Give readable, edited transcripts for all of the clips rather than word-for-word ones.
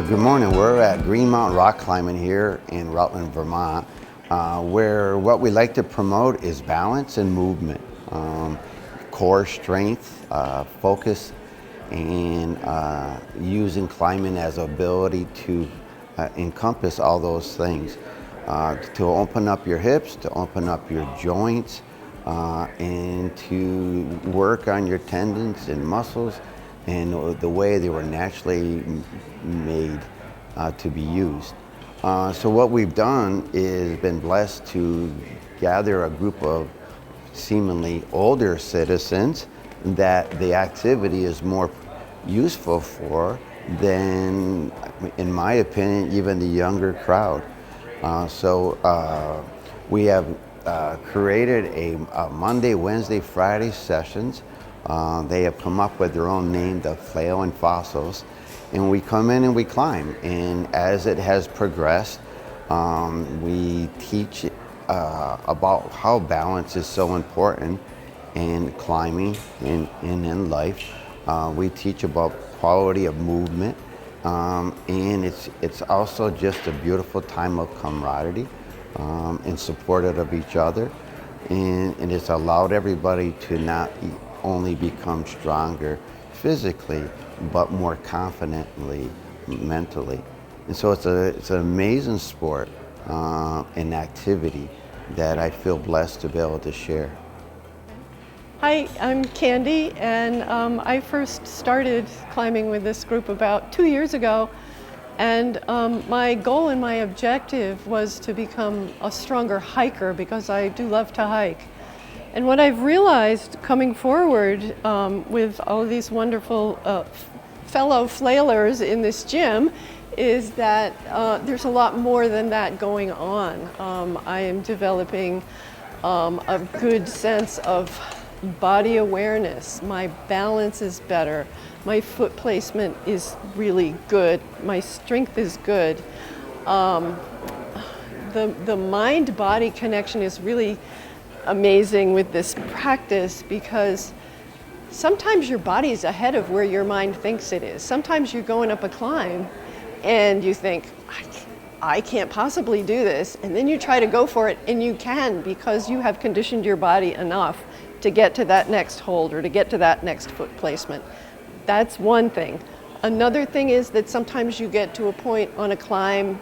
Good morning. We're at Green Mountain Rock Climbing here in Rutland, Vermont, where what we like to promote is balance and movement, core strength, focus, and using climbing as ability to encompass all those things, to open up your hips, to open up your joints, and to work on your tendons and muscles and the way they were naturally made to be used. So what we've done is been blessed to gather a group of seemingly older citizens that the activity is more useful for than, in my opinion, even the younger crowd. We have created a Monday, Wednesday, Friday sessions. They have come up with their own name, the Flailing Fossils, and we come in and we climb. And as it has progressed, we teach about how balance is so important in climbing and in life. We teach about quality of movement, and it's also just a beautiful time of camaraderie and support of each other, and it's allowed everybody to not only become stronger physically, but more confidently mentally. And so it's an amazing sport and activity that I feel blessed to be able to share. Hi, I'm Candy, and I first started climbing with this group about 2 years ago. And my goal and my objective was to become a stronger hiker because I do love to hike. And what I've realized coming forward with all of these wonderful fellow flailers in this gym is that there's a lot more than that going on. I am developing a good sense of body awareness. My balance is better. My foot placement is really good. My strength is good. The mind-body connection is really amazing with this practice because sometimes your body is ahead of where your mind thinks it is. Sometimes you're going up a climb and you think, I can't possibly do this. And then you try to go for it and you can because you have conditioned your body enough to get to that next hold or to get to that next foot placement. That's one thing. Another thing is that sometimes you get to a point on a climb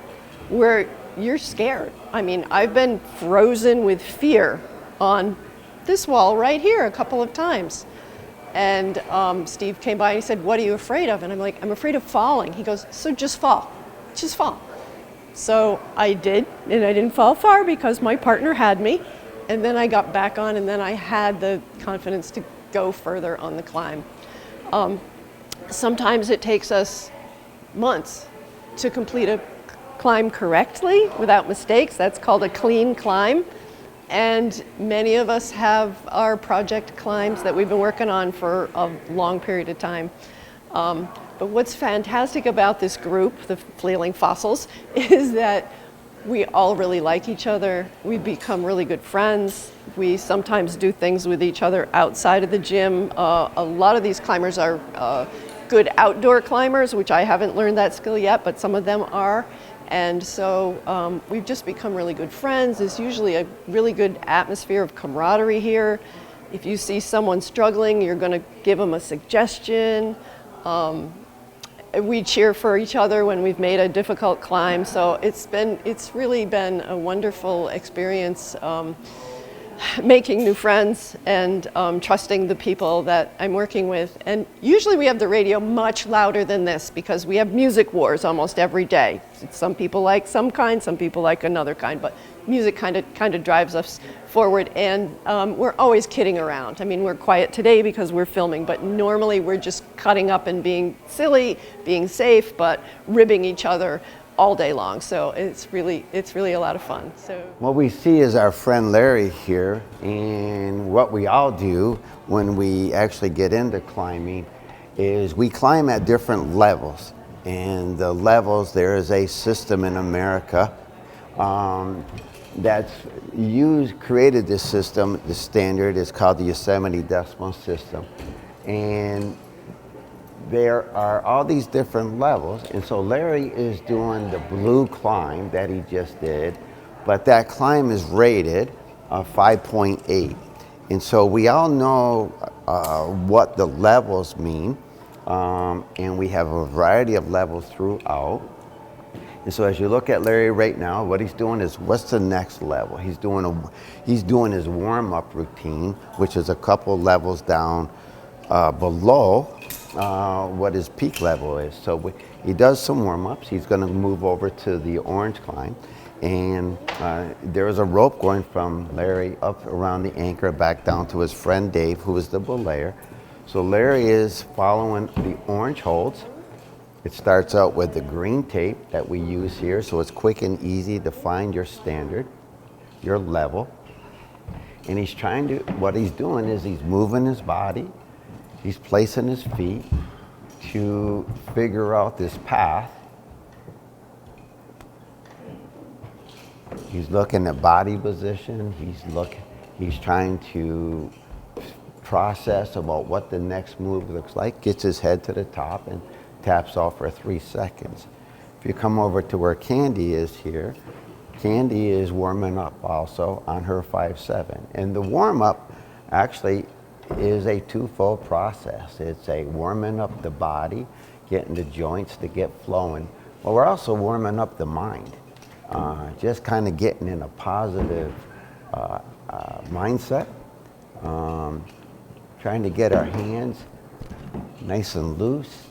where you're scared. I mean, I've been frozen with fear on this wall right here a couple of times. And Steve came by and he said, "What are you afraid of?" And I'm like, "I'm afraid of falling." He goes, "So just fall, just fall." So I did, and I didn't fall far because my partner had me. And then I got back on, and then I had the confidence to go further on the climb. Sometimes it takes us months to complete a climb correctly without mistakes. That's called a clean climb. And many of us have our project climbs that we've been working on for a long period of time. But what's fantastic about this group, the Flailing Fossils, is that we all really like each other. We become really good friends. We sometimes do things with each other outside of the gym. A lot of these climbers are good outdoor climbers, which I haven't learned that skill yet, but some of them are. And so we've just become really good friends. There's usually a really good atmosphere of camaraderie here. If you see someone struggling, you're going to give them a suggestion. We cheer for each other when we've made a difficult climb. So it's really been a wonderful experience making new friends and trusting the people that I'm working with. And usually we have the radio much louder than this because we have music wars almost every day. Some people like some kind, some people like another kind, but music kind of drives us forward. And we're always kidding around. I mean, we're quiet today because we're filming, but normally we're just cutting up and being silly, being safe, but ribbing each other all day long. So it's really a lot of fun. So What we see is our friend Larry here, and what we all do when we actually get into climbing is we climb at different levels. And the levels, there is a system in America that's created this system. The standard is called the Yosemite Decimal System. And there are all these different levels, and so Larry is doing the blue climb that he just did, but that climb is rated 5.8. And so we all know what the levels mean, and we have a variety of levels throughout. And so as you look at Larry right now, what he's doing is, what's the next level? He's doing his warm-up routine, which is a couple levels down below what his peak level is. So he does some warm-ups. He's going to move over to the orange climb. And there is a rope going from Larry up around the anchor back down to his friend Dave, who is the belayer. So Larry is following the orange holds. It starts out with the green tape that we use here, so it's quick and easy to find your standard, your level. And what he's doing is he's moving his body, he's placing his feet to figure out this path. He's looking at body position, he's trying to process about what the next move looks like, gets his head to the top and taps off for 3 seconds. If you come over to where Candy is here, Candy is warming up also on her 5-7. And the warm-up actually is a twofold process. It's a warming up the body, getting the joints to get flowing, but we're also warming up the mind. Just kind of getting in a positive mindset, trying to get our hands nice and loose.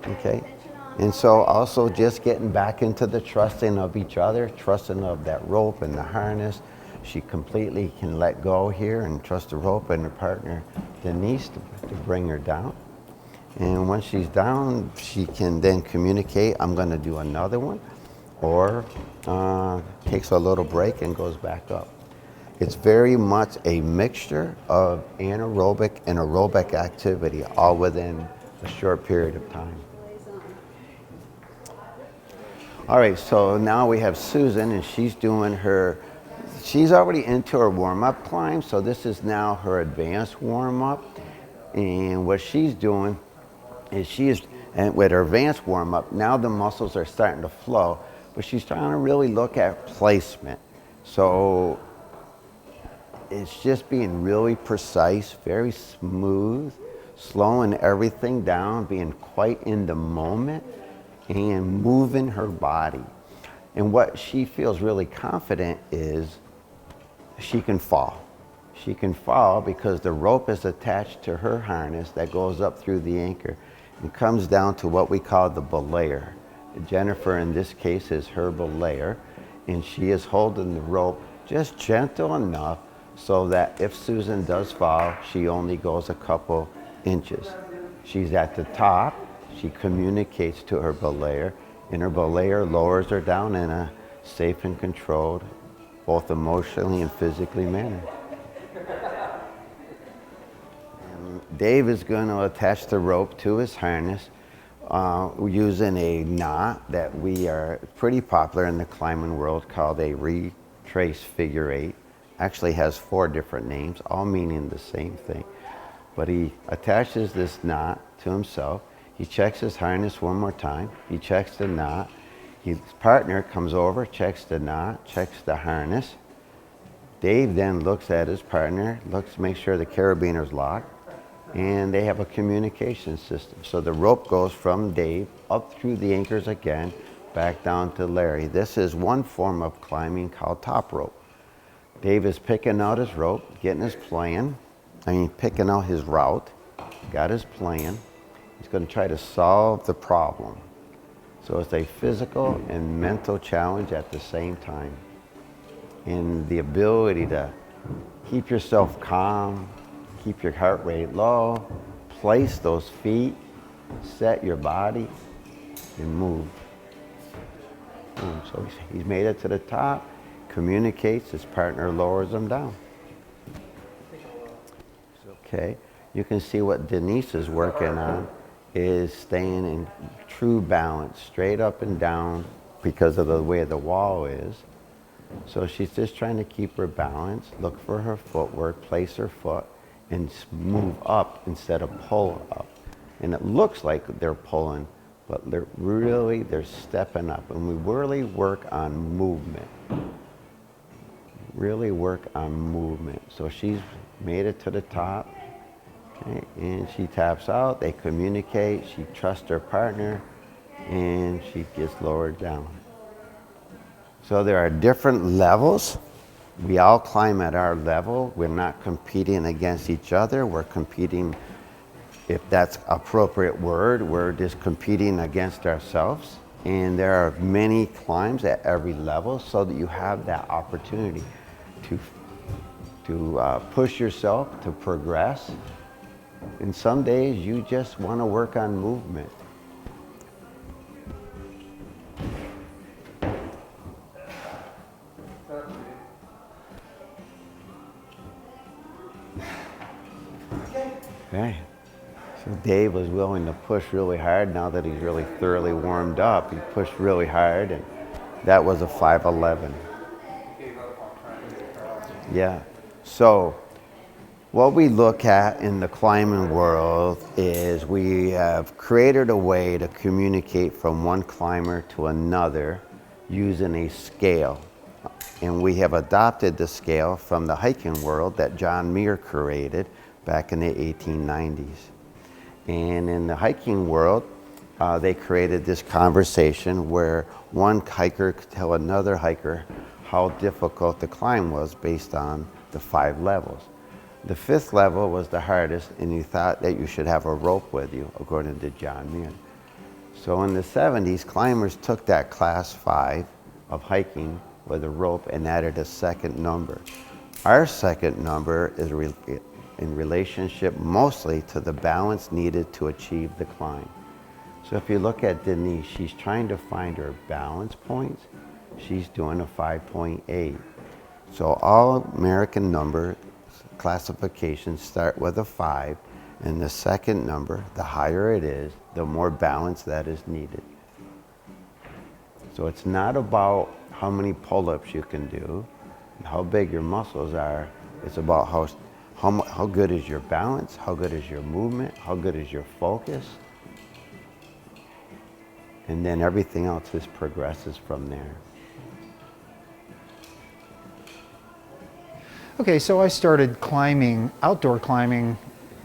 Okay, and so also just getting back into the trusting of each other, trusting of that rope and the harness. She completely can let go here and trust the rope and her partner, Denise, to bring her down. And once she's down, she can then communicate, I'm going to do another one, or takes a little break and goes back up. It's very much a mixture of anaerobic and aerobic activity, all within a short period of time. All right, so now we have Susan, and she's already into her warm-up climb, so this is now her advanced warm-up. And what she's doing is and with her advanced warm-up, now the muscles are starting to flow, but she's trying to really look at placement. So it's just being really precise, very smooth, slowing everything down, being quite in the moment, and moving her body. And what she feels really confident is she can fall. She can fall because the rope is attached to her harness that goes up through the anchor and comes down to what we call the belayer. Jennifer, in this case, is her belayer, and she is holding the rope just gentle enough so that if Susan does fall, she only goes a couple inches. She's at the top. She communicates to her belayer, and her belayer lowers her down in a safe and controlled, both emotionally and physically manner. And Dave is going to attach the rope to his harness using a knot that we are pretty popular in the climbing world called a retrace figure 8. Actually has 4 different names, all meaning the same thing. But he attaches this knot to himself. He checks his harness one more time. He checks the knot. His partner comes over, checks the knot, checks the harness. Dave then looks at his partner, looks to make sure the carabiner's locked, and they have a communication system. So the rope goes from Dave up through the anchors again, back down to Larry. This is one form of climbing called top rope. Dave is picking out his rope, getting his plan. Picking out his route, got his plan. He's going to try to solve the problem. So it's a physical and mental challenge at the same time. And the ability to keep yourself calm, keep your heart rate low, place those feet, set your body, and move. So he's made it to the top, communicates, his partner lowers him down. Okay, you can see what Denise is working on is staying in true balance, straight up and down because of the way the wall is. So she's just trying to keep her balance, look for her footwork, place her foot, and move up instead of pull up. And it looks like they're pulling, but they're stepping up. And we really work on movement. Really work on movement. So she's made it to the top, okay, and she taps out, they communicate, she trusts her partner, and she gets lowered down. So there are different levels. We all climb at our level. We're not competing against each other. We're competing, if that's appropriate word, we're just competing against ourselves. And there are many climbs at every level so that you have that opportunity to push yourself, to progress. And some days you just want to work on movement. Okay. So Dave was willing to push really hard. Now that he's really thoroughly warmed up, he pushed really hard, and that was a 511. Yeah. So what we look at in the climbing world is we have created a way to communicate from one climber to another using a scale. And we have adopted the scale from the hiking world that John Muir created back in the 1890s. And in the hiking world, they created this conversation where one hiker could tell another hiker how difficult the climb was based on the 5 levels. The 5th level was the hardest, and you thought that you should have a rope with you, according to John Muir. So in the 70s, climbers took that class 5 of hiking with a rope and added a second number. Our second number is in relationship mostly to the balance needed to achieve the climb. So if you look at Denise, she's trying to find her balance points. She's doing a 5.8. So all American number classifications start with a 5, and the second number, the higher it is, the more balance that is needed. So it's not about how many pull-ups you can do, and how big your muscles are. It's about how good is your balance, how good is your movement, how good is your focus, and then everything else just progresses from there. Okay, so I started climbing, outdoor climbing,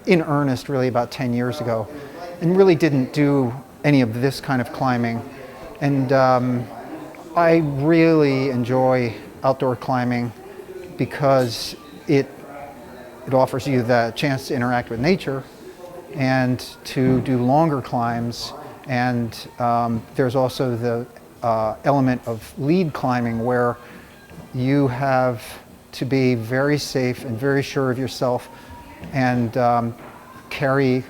in earnest really about 10 years ago, and really didn't do any of this kind of climbing. And I really enjoy outdoor climbing because it offers you the chance to interact with nature and to do longer climbs. And there's also the element of lead climbing, where you have to be very safe and very sure of yourself, and carry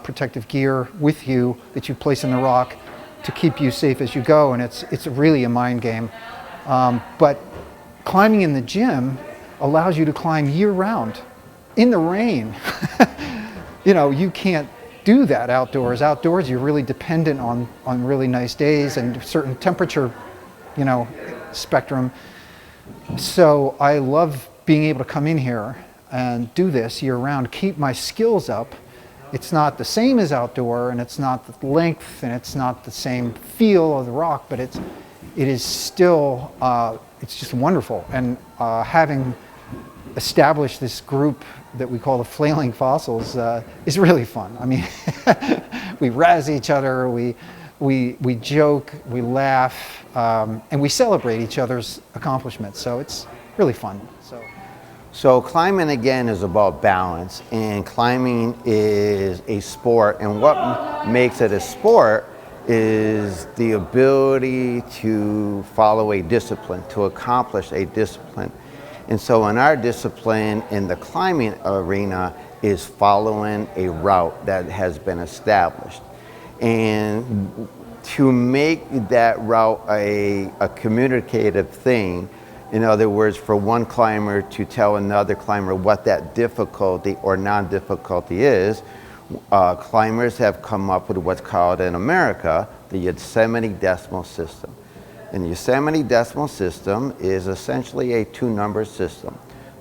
protective gear with you that you place in the rock to keep you safe as you go. And it's really a mind game. But climbing in the gym allows you to climb year-round in the rain. You know, you can't do that outdoors. Outdoors, you're really dependent on really nice days and certain temperature, spectrum. So I love being able to come in here and do this year-round, keep my skills up. It's not the same as outdoor, and it's not the length, and it's not the same feel of the rock, but it is still, it's just wonderful. And having established this group that we call the Flailing Fossils is really fun. I mean, we razz each other, we joke, we laugh, and we celebrate each other's accomplishments. So it's really fun. So climbing again is about balance, and climbing is a sport, and what makes it a sport is the ability to follow a discipline, to accomplish a discipline. And so in our discipline in the climbing arena is following a route that has been established. And to make that route a communicative thing, in other words, for one climber to tell another climber what that difficulty or non-difficulty is, climbers have come up with what's called in America the Yosemite Decimal System. And the Yosemite Decimal System is essentially a 2-number system.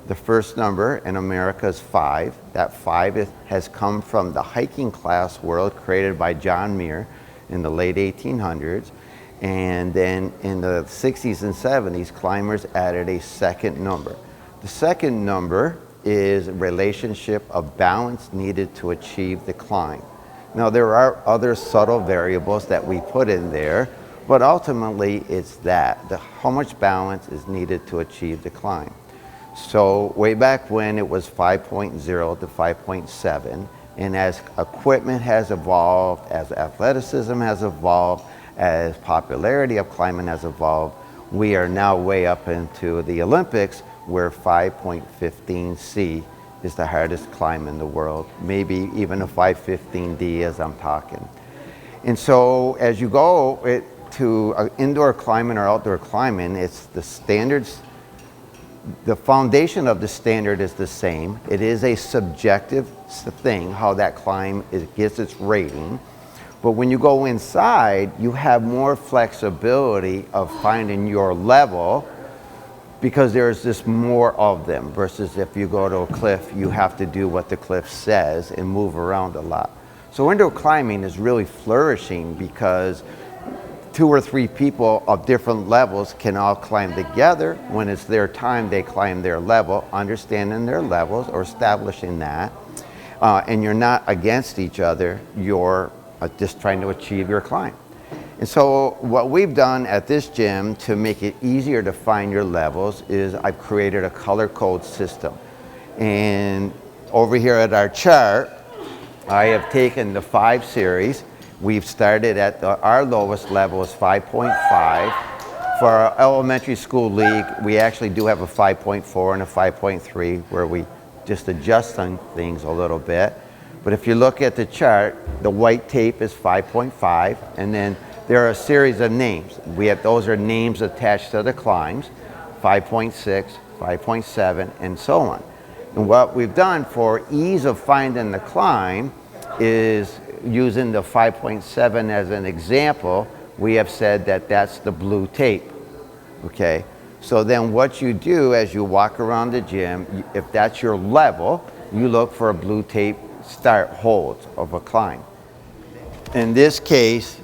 The first number in America is 5. That 5 has come from the hiking class world created by John Muir in the late 1800s. And then in the 60s and 70s, climbers added a second number. The second number is a relationship of balance needed to achieve the climb. Now, there are other subtle variables that we put in there, but ultimately it's how much balance is needed to achieve the climb. So way back when it was 5.0 to 5.7, and as equipment has evolved, as athleticism has evolved, as popularity of climbing has evolved, we are now way up into the Olympics where 5.15C is the hardest climb in the world, maybe even a 515D as I'm talking. And so as you go to indoor climbing or outdoor climbing, it's the standards. The foundation of the standard is the same. It is a subjective thing, how that climb gets its rating. But when you go inside, you have more flexibility of finding your level because there's just more of them versus if you go to a cliff, you have to do what the cliff says and move around a lot. So indoor climbing is really flourishing because 2 or 3 people of different levels can all climb together. When it's their time, they climb their level, understanding their levels or establishing that. And you're not against each other, you're just trying to achieve your climb. And so what we've done at this gym to make it easier to find your levels is I've created a color code system. And over here at our chart, I have taken the 5 series. We've started at our lowest level is 5.5. For our elementary school league, we actually do have a 5.4 and a 5.3 where we just adjust on things a little bit. But if you look at the chart, the white tape is 5.5, and then there are a series of names. Those are names attached to the climbs, 5.6, 5.7, and so on. And what we've done for ease of finding the climb is using the 5.7 as an example, we have said that that's the blue tape, okay? So then what you do as you walk around the gym, if that's your level, you look for a blue tape start holds of a climb. In this case,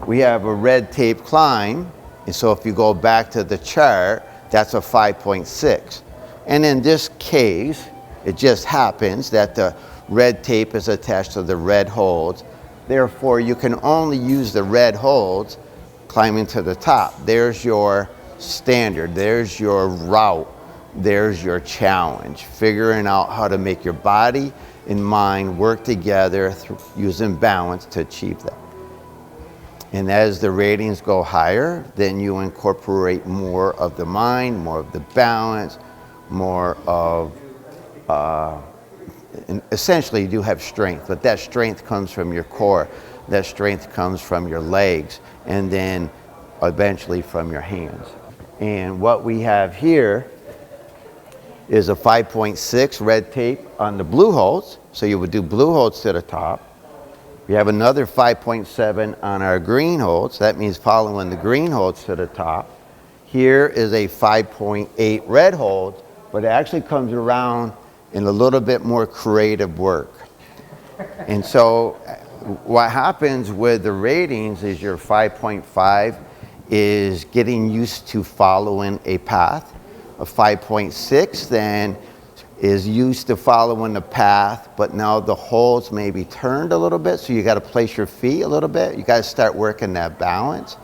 we have a red tape climb, and so if you go back to the chart, that's a 5.6. And in this case, it just happens that the red tape is attached to the red holds. Therefore, you can only use the red holds climbing to the top. There's your standard, there's your route, there's your challenge, figuring out how to make your body and mind work together using balance to achieve that. And as the ratings go higher, then you incorporate more of the mind, more of the balance, more of, and essentially you do have strength, but that strength comes from your core, that strength comes from your legs, and then eventually from your hands. And what we have here is a 5.6 red tape on the blue holds, so you would do blue holds to the top. We have another 5.7 on our green holds, that means following the green holds to the top. Here is a 5.8 red hold, but it actually comes around in a little bit more creative work. And so what happens with the ratings is your 5.5 is getting used to following a path. A 5.6 then is used to following the path, but now the holds may be turned a little bit, so you got to place your feet a little bit. You got to start working that balance.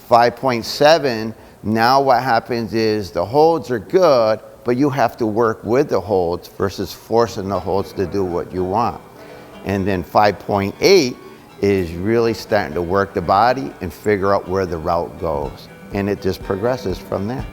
5.7, now what happens is the holds are good, but you have to work with the holds versus forcing the holds to do what you want. And then 5.8 is really starting to work the body and figure out where the route goes. And it just progresses from there.